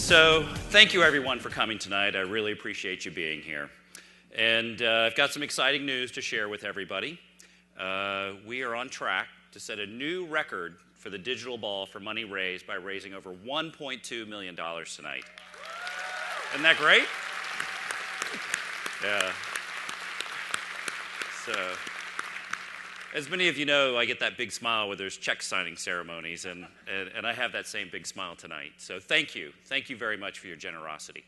So thank you everyone for coming tonight. I really appreciate you being here. And I've got some exciting news to share with everybody. We are on track to set a new record for the digital ball for money raised by raising over $1.2 million tonight. Isn't that great? Yeah. So, as many of you know, I get that big smile where there's check signing ceremonies, and I have that same big smile tonight. So thank you. Thank you very much for your generosity.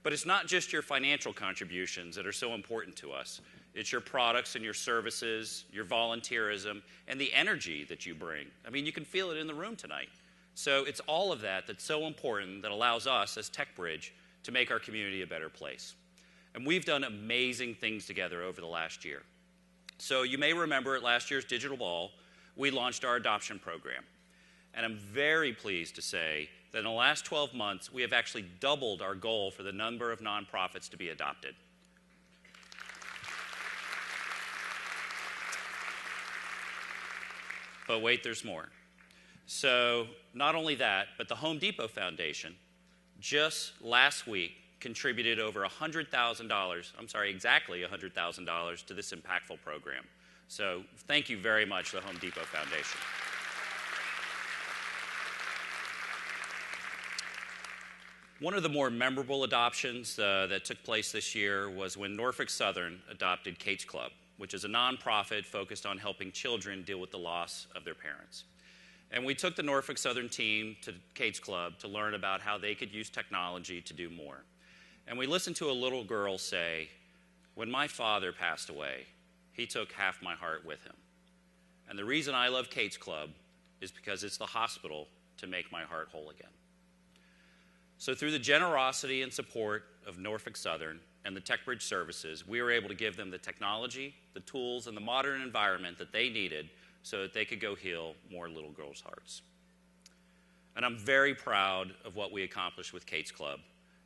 But it's not just your financial contributions that are so important to us. It's your products and your services, your volunteerism, and the energy that you bring. I mean, you can feel it in the room tonight. So it's all of that that's so important that allows us as TechBridge to make our community a better place. And we've done amazing things together over the last year. So you may remember at last year's Digital Ball, we launched our adoption program. And I'm very pleased to say that in the last 12 months, we have actually doubled our goal for the number of nonprofits to be adopted. But wait, there's more. So not only that, but the Home Depot Foundation just last week contributed over $100,000, I'm sorry, exactly $100,000 to this impactful program. So thank you very much, the Home Depot Foundation. One of the more memorable adoptions that took place this year was when Norfolk Southern adopted Kate's Club, which is a nonprofit focused on helping children deal with the loss of their parents. And we took the Norfolk Southern team to Kate's Club to learn about how they could use technology to do more. And we listened to a little girl say, "When my father passed away, he took half my heart with him. And the reason I love Kate's Club is because it's the hospital to make my heart whole again." So through the generosity and support of Norfolk Southern and the TechBridge services, we were able to give them the technology, the tools, and the modern environment that they needed so that they could go heal more little girls' hearts. And I'm very proud of what we accomplished with Kate's Club.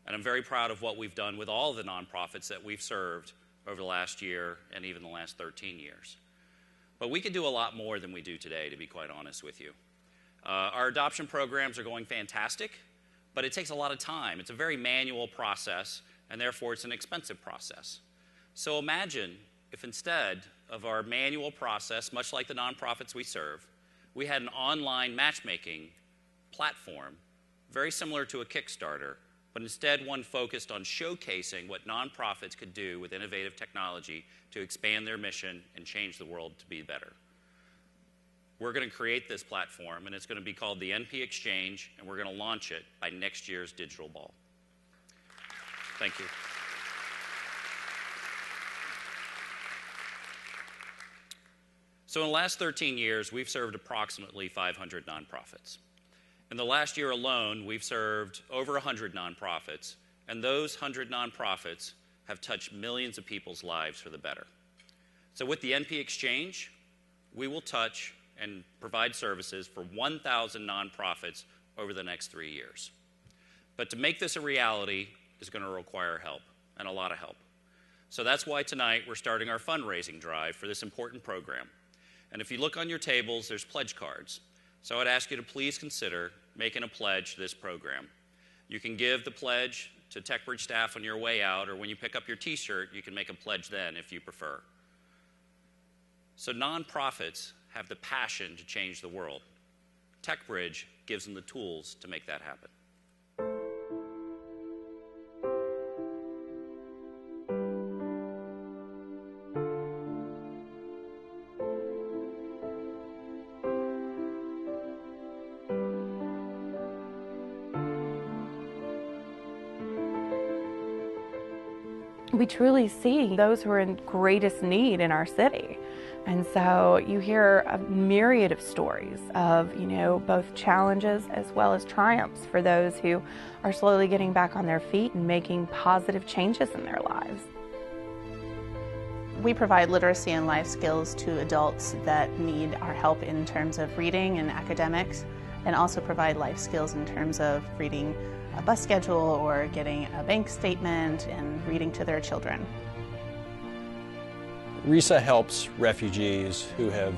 And I'm very proud of what we've done with all the nonprofits that we've served over the last year and even the last 13 years. But we could do a lot more than we do today, to be quite honest with you. Our adoption programs are going fantastic, but it takes a lot of time. It's a very manual process, and therefore it's an expensive process. So imagine if instead of our manual process, much like the nonprofits we serve, we had an online matchmaking platform, very similar to a Kickstarter, but instead one focused on showcasing what nonprofits could do with innovative technology to expand their mission and change the world to be better. We're going to create this platform, and it's going to be called the NP Exchange, and we're going to launch it by next year's Digital Ball. Thank you. So in the last 13 years, we've served approximately 500 nonprofits. In the last year alone, we've served over 100 nonprofits, and those 100 nonprofits have touched millions of people's lives for the better. So with the NP Exchange, we will touch and provide services for 1,000 nonprofits over the next 3 years. But to make this a reality is going to require help, and a lot of help. So that's why tonight we're starting our fundraising drive for this important program. And if you look on your tables, there's pledge cards. So I'd ask you to please consider making a pledge to this program. You can give the pledge to TechBridge staff on your way out, or when you pick up your t-shirt, you can make a pledge then if you prefer. So nonprofits have the passion to change the world. TechBridge gives them the tools to make that happen. We truly see those who are in greatest need in our city. And so you hear a myriad of stories of, both challenges as well as triumphs for those who are slowly getting back on their feet and making positive changes in their lives. We provide literacy and life skills to adults that need our help in terms of reading and academics, and also provide life skills in terms of reading a bus schedule or getting a bank statement and reading to their children. RISA helps refugees who have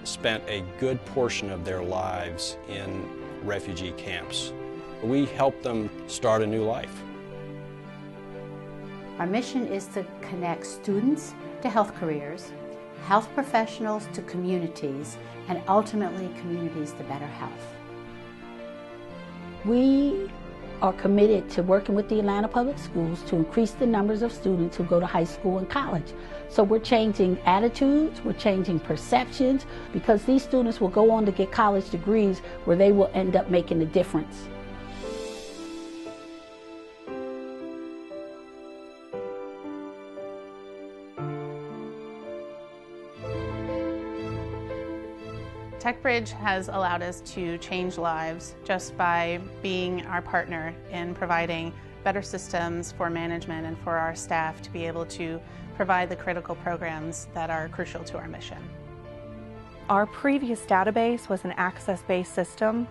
spent a good portion of their lives in refugee camps. We help them start a new life. Our mission is to connect students to health careers, health professionals to communities, and ultimately communities to better health. We are committed to working with the Atlanta Public Schools to increase the numbers of students who go to high school and college. So we're changing attitudes, we're changing perceptions, because these students will go on to get college degrees where they will end up making a difference. TechBridge has allowed us to change lives just by being our partner in providing better systems for management and for our staff to be able to provide the critical programs that are crucial to our mission. Our previous database was an access-based system.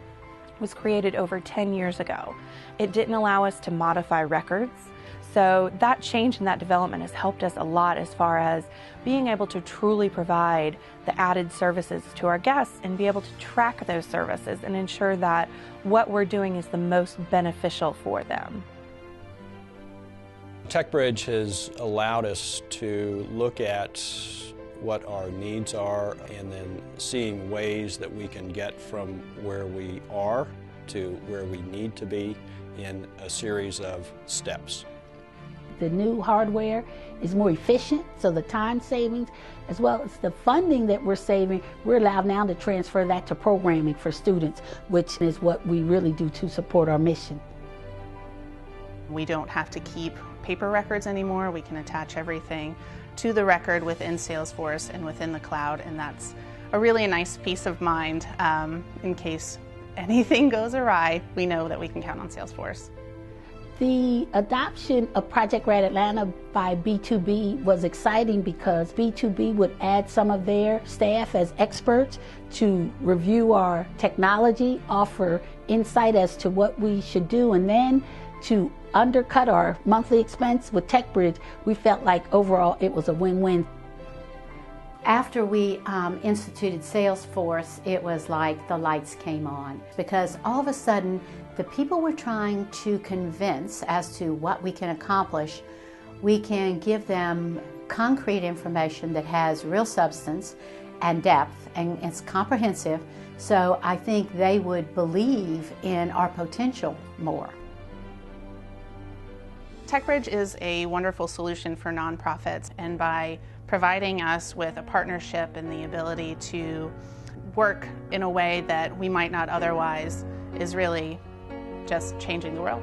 It was created over 10 years ago. It didn't allow us to modify records. So that change and that development has helped us a lot as far as being able to truly provide the added services to our guests and be able to track those services and ensure that what we're doing is the most beneficial for them. TechBridge has allowed us to look at what our needs are and then seeing ways that we can get from where we are to where we need to be in a series of steps. The new hardware is more efficient, so the time savings, as well as the funding that we're saving, we're allowed now to transfer that to programming for students, which is what we really do to support our mission. We don't have to keep paper records anymore. We can attach everything to the record within Salesforce and within the cloud, and that's a really nice peace of mind. In case anything goes awry, we know that we can count on Salesforce. The adoption of Project Red Atlanta by B2B was exciting because B2B would add some of their staff as experts to review our technology, offer insight as to what we should do, and then to undercut our monthly expense with TechBridge. We felt like overall it was a win-win. After we instituted Salesforce, it was like the lights came on, because all of a sudden the people we're trying to convince as to what we can accomplish, we can give them concrete information that has real substance and depth, and it's comprehensive, so I think they would believe in our potential more. TechBridge is a wonderful solution for nonprofits, and by providing us with a partnership and the ability to work in a way that we might not otherwise is really just changing the world.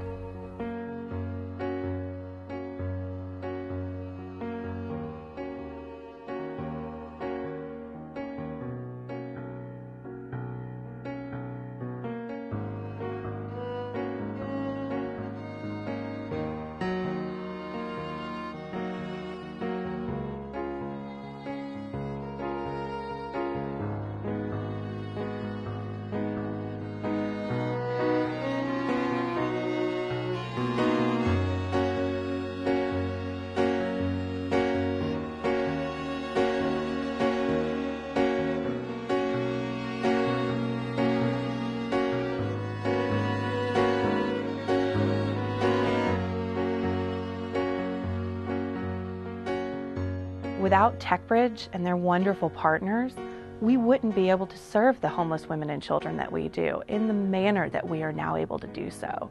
Without TechBridge and their wonderful partners, we wouldn't be able to serve the homeless women and children that we do in the manner that we are now able to do so.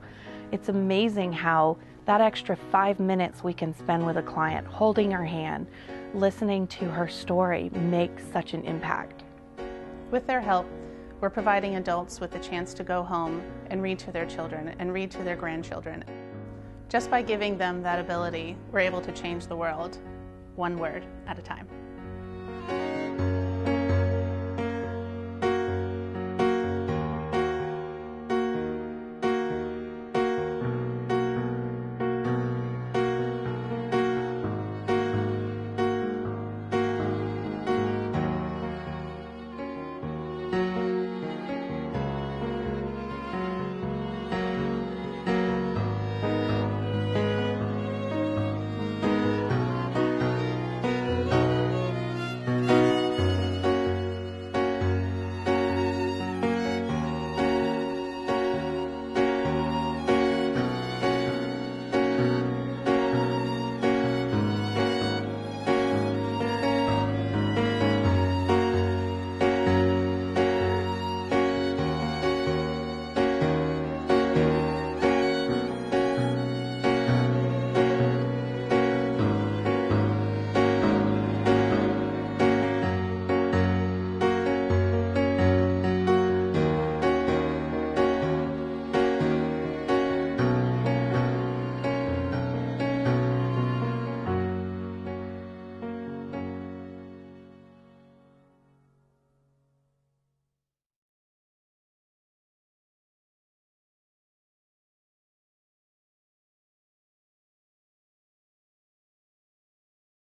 It's amazing how that extra 5 minutes we can spend with a client, holding her hand, listening to her story, makes such an impact. With their help, we're providing adults with the chance to go home and read to their children and read to their grandchildren. Just by giving them that ability, we're able to change the world, one word at a time.